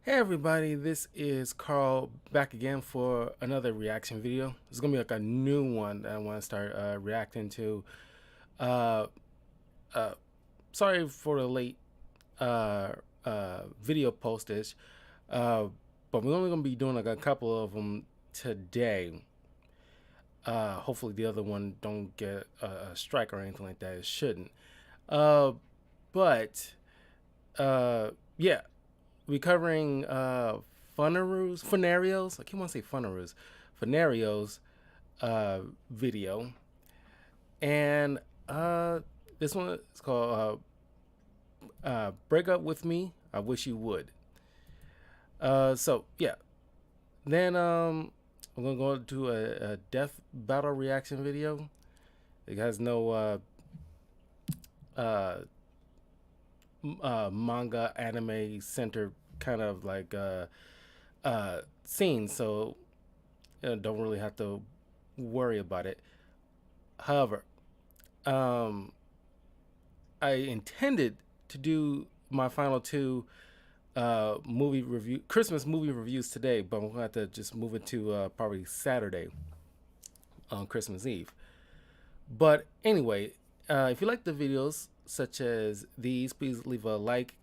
Hey everybody, this is Carl back again for another reaction video. It's gonna be like a new one that I want to start reacting to. Uh, uh, Sorry for the late video postage, but we're only gonna be doing like a couple of them today. Hopefully the other one don't get a strike or anything like that. It shouldn't. But yeah. We're covering FUNarios. I keep wanting to say FUNarios video. And this one is called Break Up With Me, I Wish You Would. So yeah. Then I'm gonna go to a death battle reaction video. It has no manga anime center kind of like scene, so don't really have to worry about it. However, I intended to do my final two Christmas movie reviews today, but I'm gonna have to just move it to probably Saturday on Christmas Eve. But anyway, if you like the videos such as these, please leave a like,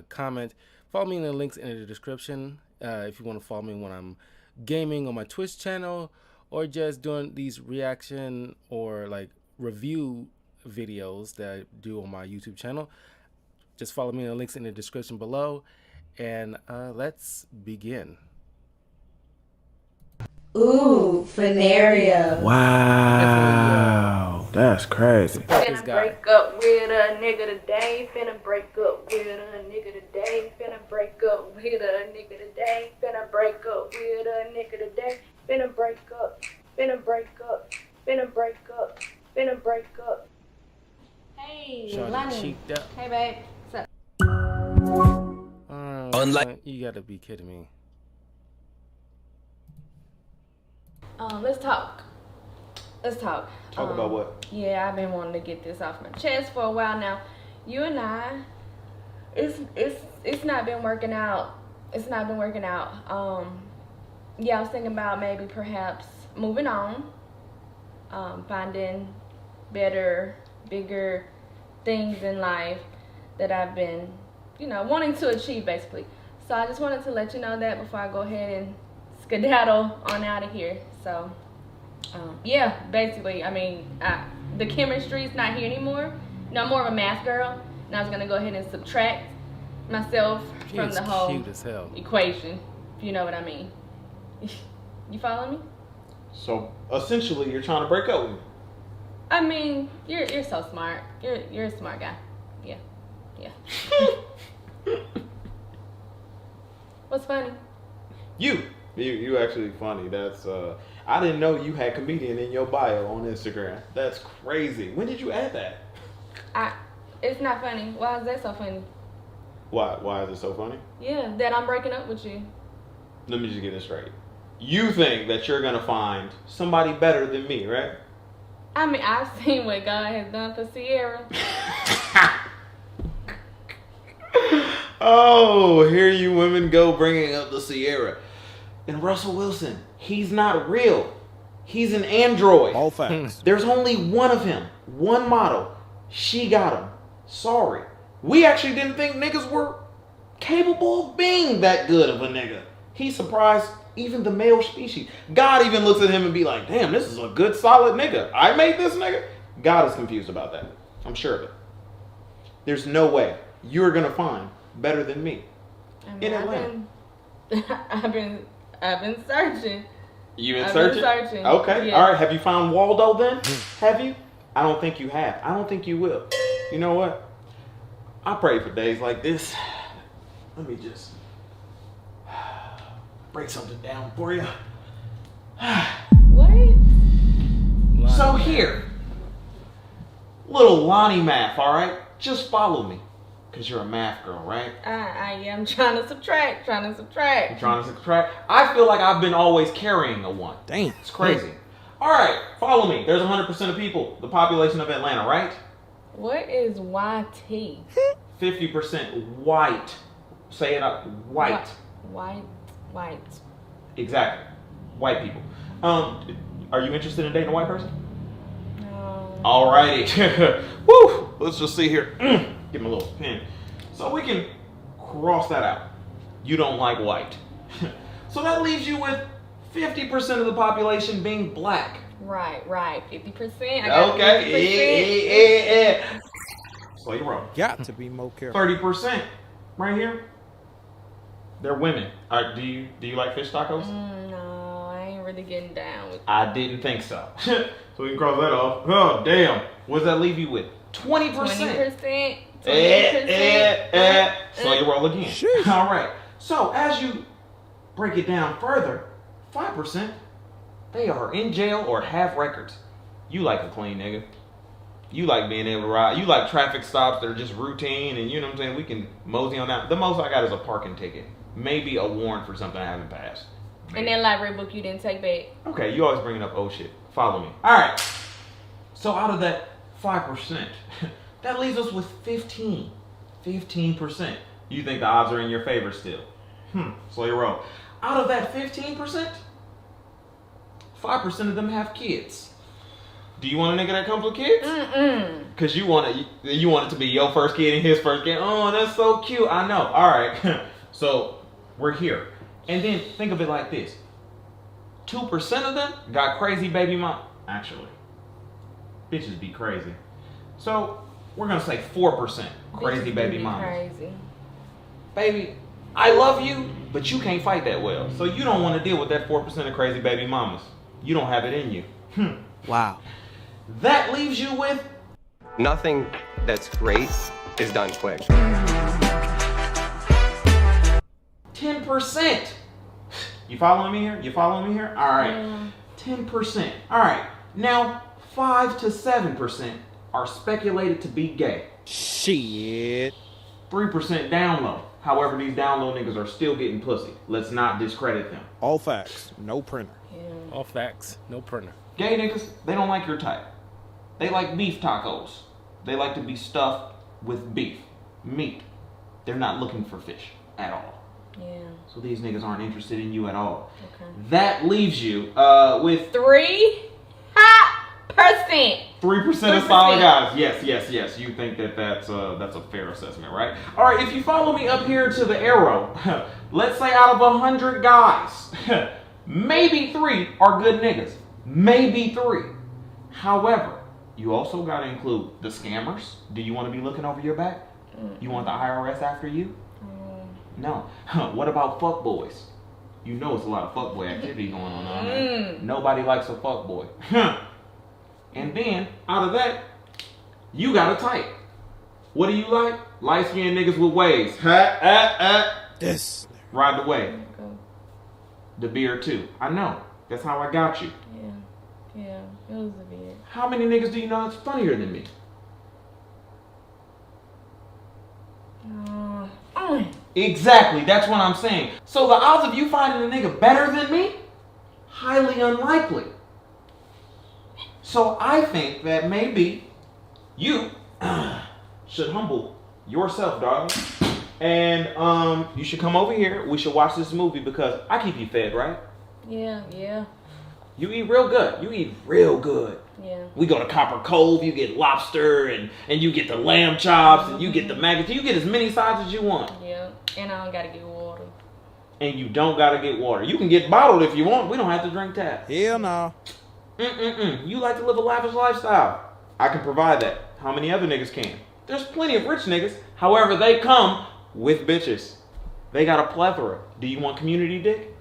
comment, follow me in the links in the description. If you want to follow me when I'm gaming on my Twitch channel, or just doing these reaction or like review videos that I do on my YouTube channel, just follow me in the links in the description below, and let's begin. Ooh, FUNarios. Wow, that's crazy. Finna break up with a nigga today. Finna break up with a nigga today. Finna break up with a nigga today. Finna break up with a nigga today. Finna break up. Finna break up. Finna break up. Finna break up. Hey, Shawty Lonnie. cheeked up. Hey, babe. What's up? Unlike- You gotta be kidding me. Let's talk. Let's talk. Talk about what? Yeah, I've been wanting to get this off my chest for a while now. You and I, it's not been working out. It's not been working out. Yeah, I was thinking about maybe perhaps moving on, finding better, bigger things in life that I've been, wanting to achieve basically. So I just wanted to let you know that before I go ahead and skedaddle on out of here. So yeah, basically, I mean, the chemistry is not here anymore. I'm more of a math girl, and I was gonna go ahead and subtract myself from the whole cute as hell. equation, if you know what I mean. You follow me? So essentially, you're trying to break up with me. I mean, you're so smart. You're a smart guy. Yeah. What's funny? You actually funny. That's I didn't know you had comedian in your bio on Instagram. That's crazy. When did you add that? It's not funny. Why is that so funny? Why is it so funny? Yeah, that I'm breaking up with you. Let me just get this straight. You think that you're gonna find somebody better than me, right? I mean, I've seen what God has done for Sierra. Oh, here you women go bringing up the Sierra. And Russell Wilson, he's not real. He's an android. All facts. There's only one of him, one model. She got him. Sorry. We actually didn't think niggas were capable of being that good of a nigga. He surprised even the male species. God even looks at him and be like, damn, this is a good solid nigga. I made this nigga. God is confused about that. I'm sure of it. There's no way you're gonna find better than me. I mean, in Atlanta. I've been searching. You been I've searching? been searching. Okay. Yeah. All right. Have you found Waldo then? Have you? I don't think you have. I don't think you will. You know what? I pray for days like this. Let me just break something down for you. What? So here, little Lonnie math, all right? Just follow me, because you're a math girl, right? I am trying to subtract. I'm trying to subtract. I feel like I've been always carrying a one. Damn. It's crazy. All right, follow me. There's 100% of people, the population of Atlanta, right? What is YT? 50% white Say it out. White. White. Exactly. White people. Are you interested in dating a white person? No. Alrighty. Woo! Let's just see here. Give me a little pen. So we can cross that out. You don't like white. So that leaves you with 50% of the population being black. Right. 50%. I got Okay. 50%. So you're wrong. Got to be more careful. 30% right here. They're women. Do you like fish tacos? No, I ain't really getting down with. I didn't think so. So we can cross that off. Oh damn. What does that leave you with? 20%. 20%. So you roll again. Sheesh. All right. So as you break it down further, 5%, they are in jail or have records. You like a clean nigga. You like being able to ride. You like traffic stops that are just routine, and you know what I'm saying? We can mosey on that. The most I got is a parking ticket. Maybe a warrant for something I haven't passed. And then library book you didn't take back. Okay, you always bringing up old shit. Follow me. All right. So out of that 5%, that leaves us with 15%. You think the odds are in your favor still? Slow your roll. Out of that 15%, 5% of them have kids. Do you want a nigga that comes with kids? Cause you want it to be your first kid and his first kid. Oh, that's so cute. I know. All right. So we're here. And then think of it like this: 2% of them got crazy baby mom. Actually, bitches be crazy. So we're gonna say 4% crazy Bitches baby be mamas. Crazy. Baby, I love you, but you can't fight that well. So you don't want to deal with that 4% of crazy baby mamas. You don't have it in you. Wow. That leaves you with Nothing that's great is done quick. 10%. You following me here? All right. Yeah. 10%. All right. Now, 5 to 7% are speculated to be gay. Shit. 3% down low. However, these down low niggas are still getting pussy. Let's not discredit them. All facts. No printer. Yeah. All facts, no printer. Gay niggas, they don't like your type. They like beef tacos. They like to be stuffed with beef, meat. They're not looking for fish at all. Yeah. So these niggas aren't interested in you at all. Okay. That leaves you with 3%. 3% of solid guys. Yes. You think that's a fair assessment, right? All right. If you follow me up here to the arrow, let's say out of 100 guys, maybe 3 are good niggas. Maybe 3. However, you also got to include the scammers. Do you want to be looking over your back? You want the IRS after you? No. What about fuckboys? You know it's a lot of fuckboy activity going on down there. Nobody likes a fuckboy. And then, out of that, you got a type. What do you like? Light-skinned niggas with waves. This. Ride the wave. Okay. The beard too. I know. That's how I got you. Yeah. It was a beard. How many niggas do you know that's funnier than me? Exactly, that's what I'm saying. So the odds of you finding a nigga better than me? Highly unlikely. So I think that maybe you should humble yourself, darling. And you should come over here. We should watch this movie because I keep you fed, right? Yeah. You eat real good. Yeah. We go to Copper Cove, you get lobster, and you get the lamb chops, and you get the maggots. You get as many sides as you want. Yeah. And I don't gotta get water. And you don't gotta get water. You can get bottled if you want. We don't have to drink tap. Hell no. You like to live a lavish lifestyle. I can provide that. How many other niggas can? There's plenty of rich niggas. However, they come with bitches. They got a plethora. Do you want community dick?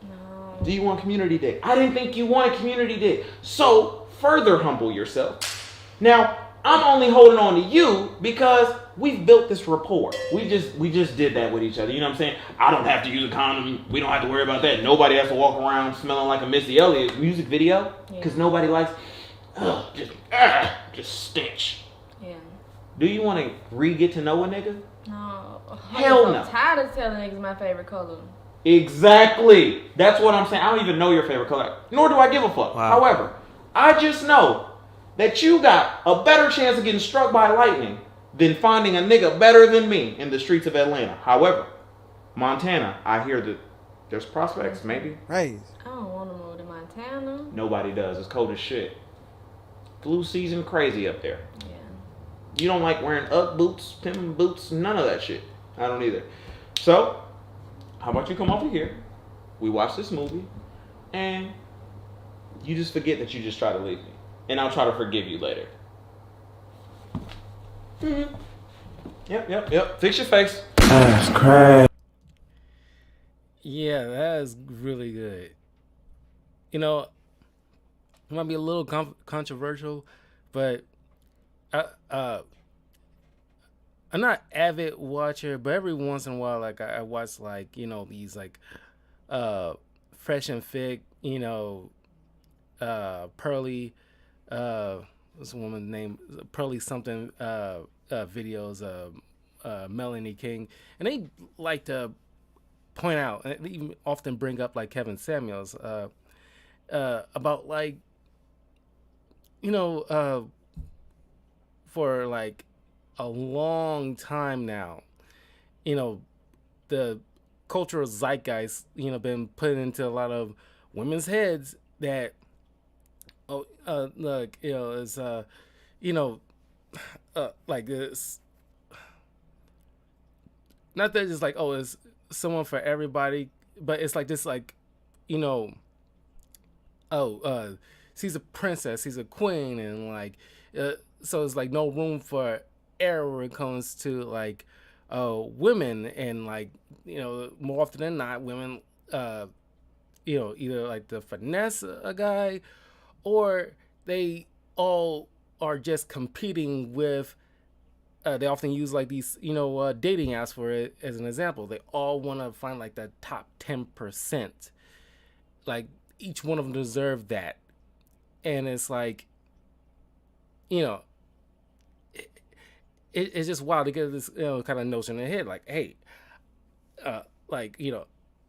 No. Do you want community dick? I didn't think you wanted community dick. So, further humble yourself. Now, I'm only holding on to you because we've built this rapport. We just did that with each other. You know what I'm saying? I don't have to use a condom. We don't have to worry about that. Nobody has to walk around smelling like a Missy Elliott music video because nobody likes just stench. Yeah. Do you want to re-get to know a nigga? No. Hell no. I'm tired of telling niggas my favorite color. Exactly. That's what I'm saying. I don't even know your favorite color. Nor do I give a fuck. Wow. However, I just know that you got a better chance of getting struck by lightning than finding a nigga better than me in the streets of Atlanta. However, Montana, I hear that there's prospects, maybe. Crazy. I don't want to move to Montana. Nobody does. It's cold as shit. Flu season crazy up there. Yeah. You don't like wearing Ugg boots, pimping boots, none of that shit. I don't either. So, how about you come over here? We watch this movie, and you just forget that you just tried to leave me, and I'll try to forgive you later. Mm-hmm. Yep. Fix your face. That's crazy. Yeah, that is really good. You know, it might be a little controversial, but I, I'm not avid watcher, but every once in a while, like I watch like these like Fresh and Fit, Pearly, what's the woman's name? Pearly something videos, Melanie King, and they like to point out and they even often bring up like Kevin Samuels about like for like a long time now, the cultural zeitgeist, been put into a lot of women's heads that, look, is, like this, not that it's like, oh, it's someone for everybody, but it's like this, like, she's a princess, she's a queen, and like, so it's like no room for error when it comes to like women, and like more often than not women either like to finesse a guy, or they all are just competing with they often use like these dating apps for it as an example. They all want to find like the top 10%, like each one of them deserve that. And it's like it's just wild to get this kind of notion in the head, like, hey, like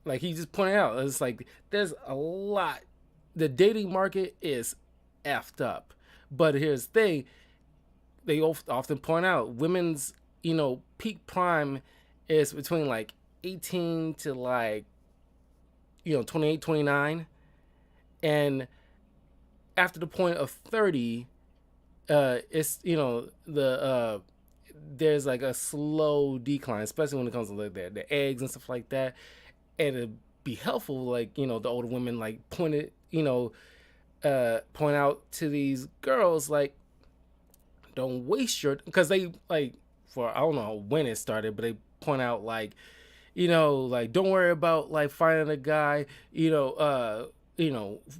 like he just pointed out, it's like there's a lot. The dating market is effed up, but here's the thing: they often point out women's peak prime is between like 18 to like 28, 29, and after the point of 30, it's the there's like a slow decline, especially when it comes to like the eggs and stuff like that. And it'd be helpful, like the older women like point out to these girls, like, don't waste your, because they like, for I don't know when it started, but they point out like like, don't worry about like finding a guy,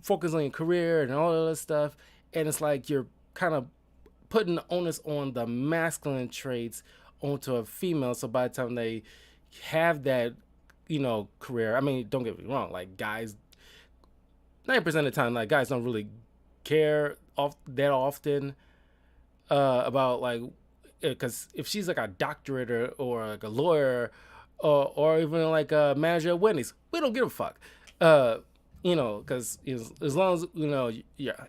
focus on your career and all of that stuff. And it's like you're kind of putting the onus on the masculine traits onto a female. So by the time they have that, career, I mean, don't get me wrong, like guys, 90% of the time, like guys don't really care that often about like, because if she's like a doctorate or like a lawyer or even like a manager at Wendy's, we don't give a fuck. Because as long as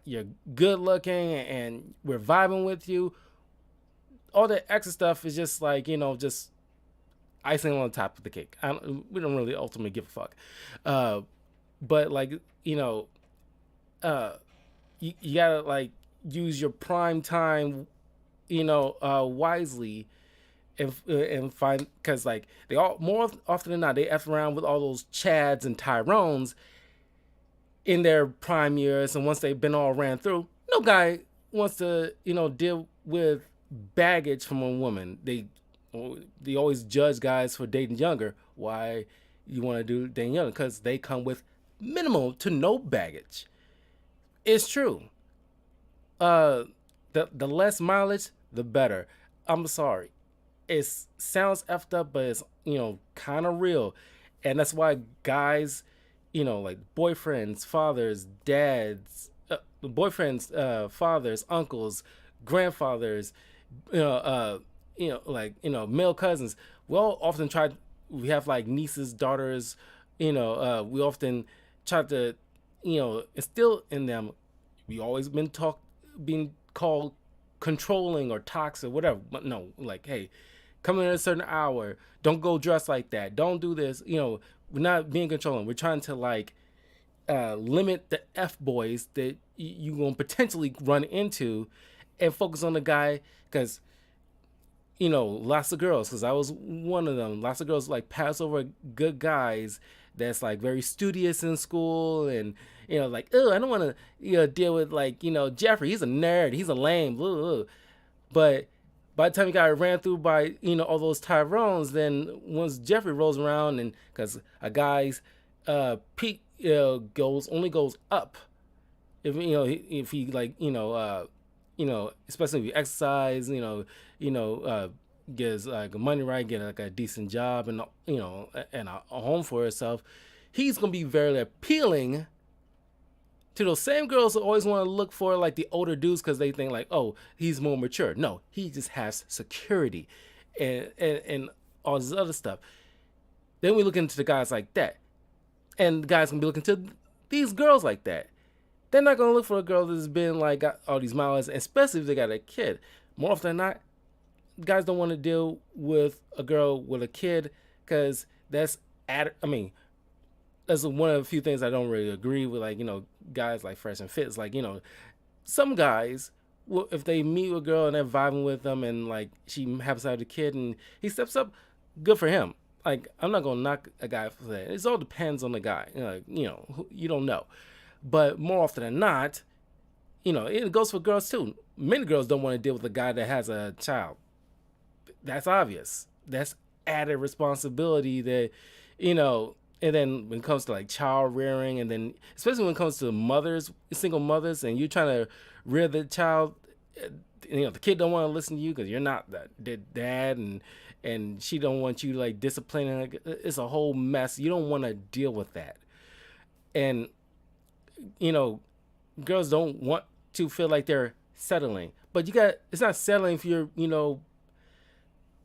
you're good looking and we're vibing with you, all the extra stuff is just like just icing on top of the cake. We don't really ultimately give a fuck. But like you gotta like use your prime time wisely, and find, because like they all, more often than not, they F around with all those Chads and Tyrones in their prime years, and once they've been all ran through, no guy wants to deal with baggage from a woman. They always judge guys for dating younger. Why you want to do dating younger? Because they come with minimal to no baggage. It's true. The less mileage, the better. I'm sorry. It sounds effed up, but it's kind of real, and that's why guys, like boyfriends, fathers, dads, fathers, uncles, grandfathers, male cousins. We all often we have like nieces, daughters, we often try to, instill in them. We always being called controlling or toxic, whatever. But no, like, hey, come in at a certain hour, don't go dressed like that, don't do this. We're not being controlling. We're trying to like limit the F boys that you gonna potentially run into, and focus on the guy. Because lots of girls, because I was one of them, lots of girls like pass over good guys that's like very studious in school, and like, oh, I don't want to deal with like Jeffrey, he's a nerd, he's a lame, blah, blah. But by the time you got ran through by all those Tyrones, then once Jeffrey rolls around, and because a guy's peak only goes up if he like especially if you exercise, gets like money right, get like a decent job, and and a home for herself, he's gonna be very appealing to those same girls who always want to look for like the older dudes because they think like, oh, he's more mature. No, he just has security and all this other stuff. Then we look into the guys like that, and the guys gonna be looking to these girls like that. They're not gonna look for a girl that's been like got all these miles, especially if they got a kid. More often than not, guys don't want to deal with a girl with a kid because that's that's one of the few things I don't really agree with. Like guys like Fresh and Fit. It's like some guys, if they meet a girl and they're vibing with them, and like she happens to have a kid and he steps up, good for him. Like, I'm not gonna knock a guy for that. It all depends on the guy. You don't know. But more often than not, it goes for girls too. Many girls don't want to deal with a guy that has a child. That's obvious. That's added responsibility that, and then when it comes to like child rearing, and then especially when it comes to mothers, single mothers, and you're trying to rear the child, the kid don't want to listen to you because you're not the dad, and she don't want you like disciplining. Like, it's a whole mess. You don't want to deal with that. And girls don't want to feel like they're settling, but it's not settling if you're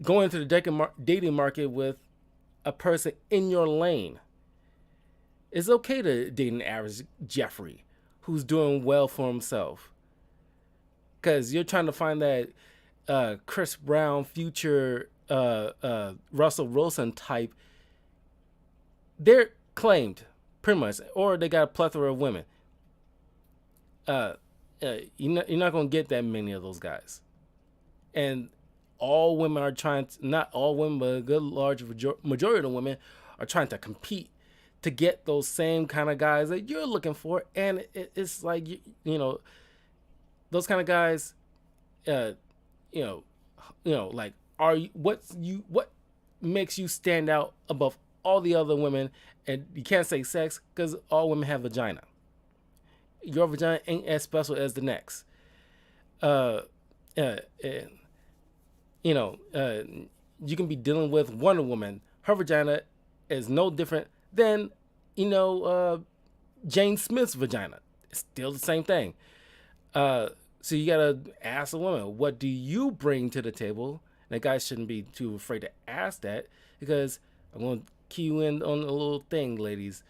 going into the dating market with a person in your lane. It's okay to date an average Jeffrey who's doing well for himself, because you're trying to find that Chris Brown future Russell Wilson type. They're claimed pretty much, or they got a plethora of women. You're not gonna get that many of those guys, and all women are trying to, not all women, but a good large majority of the women are trying to compete to get those same kind of guys that you're looking for. And it's like, those kind of guys, like, what makes you stand out above all the other women? And you can't say sex, because all women have vagina. Your vagina ain't as special as the next. You can be dealing with Wonder Woman. Her vagina is no different than, Jane Smith's vagina. It's still the same thing. So you gotta ask a woman, what do you bring to the table? And the guys shouldn't be too afraid to ask that, because I'm gonna key you in on a little thing, ladies.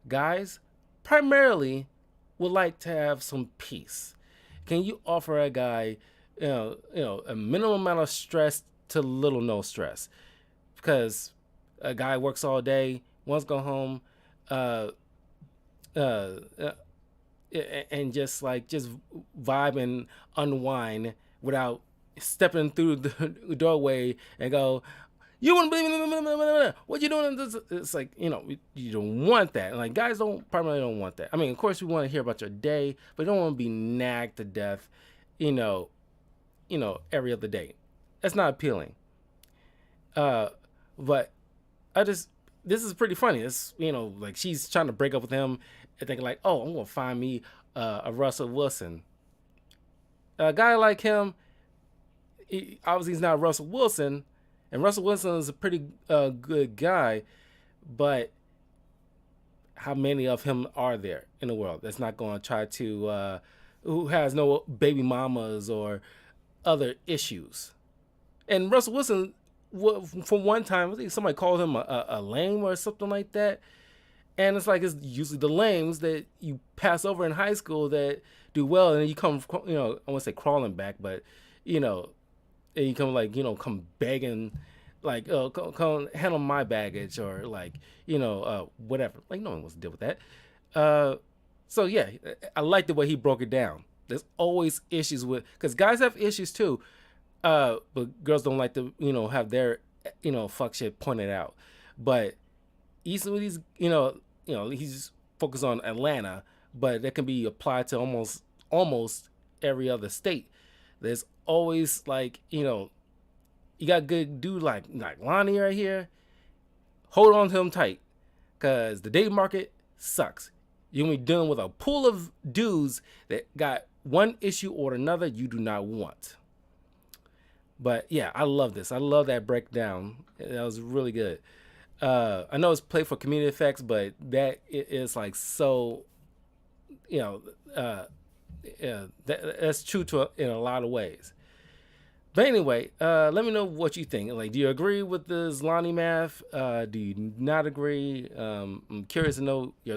Guys primarily would like to have some peace. Can you offer a guy a minimum amount of stress to little no stress? Because a guy works all day, wants to go home, and just vibe and unwind without stepping through the doorway and go, you wouldn't believe me, what you doing? It's like, you don't want that. Like, guys primarily don't want that. I mean, of course, we want to hear about your day, but you don't want to be nagged to death, every other day. That's not appealing. But this is pretty funny. It's, like, she's trying to break up with him and thinking like, oh, I'm going to find me a Russell Wilson. A guy like him, obviously he's not Russell Wilson, and Russell Wilson is a pretty good guy, but how many of him are there in the world that's not going to try to, who has no baby mamas or other issues? And Russell Wilson, from one time, I think somebody called him a lame or something like that. And it's like, it's usually the lames that you pass over in high school that do well, and then you come, I won't say crawling back, but, and you come come begging like handle my baggage, or like whatever. Like no one wants to deal with that. So yeah, I like the way he broke it down. There's always issues with, because guys have issues too, but girls don't like to have their fuck shit pointed out. But easily these he's focused on Atlanta, but that can be applied to almost every other state. There's always like you got good dude like Lonnie right here. Hold on to him tight, cause the dating market sucks. You're gonna be dealing with a pool of dudes that got one issue or another you do not want. But yeah, I love this. I love that breakdown. That was really good. I know it's played for community effects, but that is like so, that's true in a lot of ways. But anyway, let me know what you think. Like, do you agree with the Zlani math? Do you not agree? I'm curious to know your